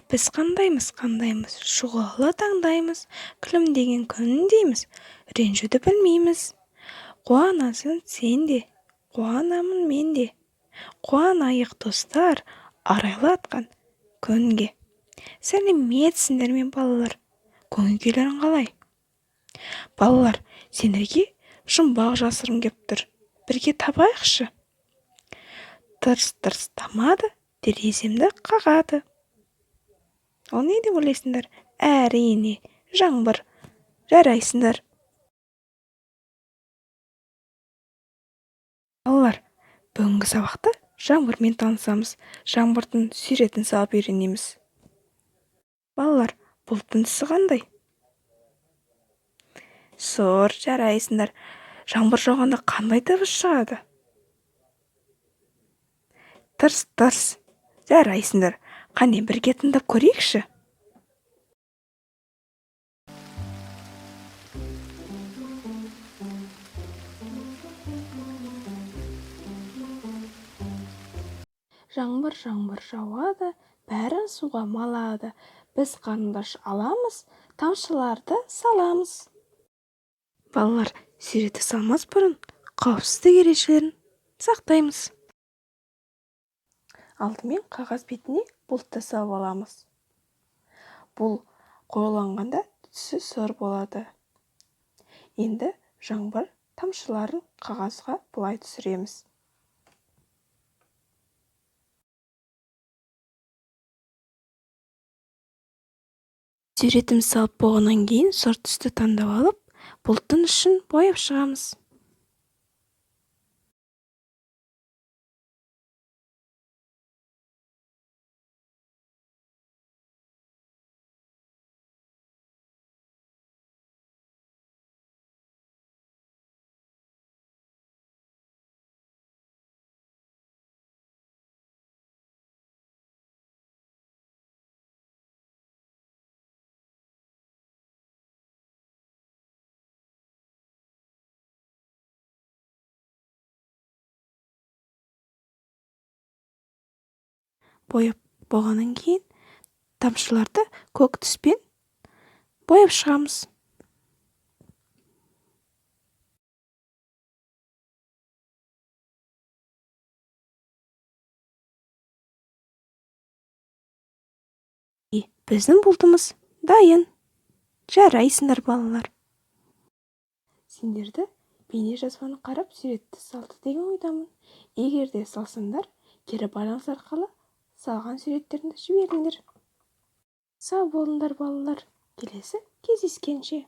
Біз қандаймыз, шұғылы таңдаймыз, күлімдеген күн дейміз, ренжуді білмейміз. Қуанасың сен де, қуанамын мен де. Қуанайық достар, арайлатқан күнге. Сәлеметсіңдер мен балалар, көңіл күйлерің қалай? Балалар, сендерге жұмбақ жасырғым кеп тұр. Бірге табайықшы. Тырс-тырс тамады, тереземді қағады. Ол не деп ойлайсыңдар? Әрине, жаңбыр. Жарайсыңдар. Балалар, бүгінгі сабақта жаңбырмен танысамыз. Жаңбырдың суретін салып үйренеміз. Балалар, бұлттың түсі қандай? Сұр, жарайсыңдар. Жаңбыр жауғанда қандай дыбыс шығады? Тырс-тырс. Жарайсыңдар. Қане бірге тыңдап көрейікші. Жаңбыр жауады, бәрін суға малады. Біз қарындаш аламыз, тамшыларды саламыз. Балалар, суретті салмас бұрын қауіпсіздік ережелерін сақтаймыз. Алдымен қағаз бетіне бұлтты салып аламыз. Бұл қоюланғанда түсі сұр болады. Енді жаңбыр тамшыларын қағазға былай түсіреміз. Суретім салып болғаннан кейін сұр түсті таңдап алып, бұлттың ішін бояп шығамыз. Бояп болғаннан кейін тамшыларды көк түспен бояп шығамыз. Біздің бұлтымыз дайын. Жарайсыңдар балалар. Сендерді бейне жазбаны қарап суретті салды деген ойдамын. Егер де салсаңдар, кері байланыс арқылы салған суреттеріңді жіберіңдер. Сау болыңдар балалар. Келесі кездескенше.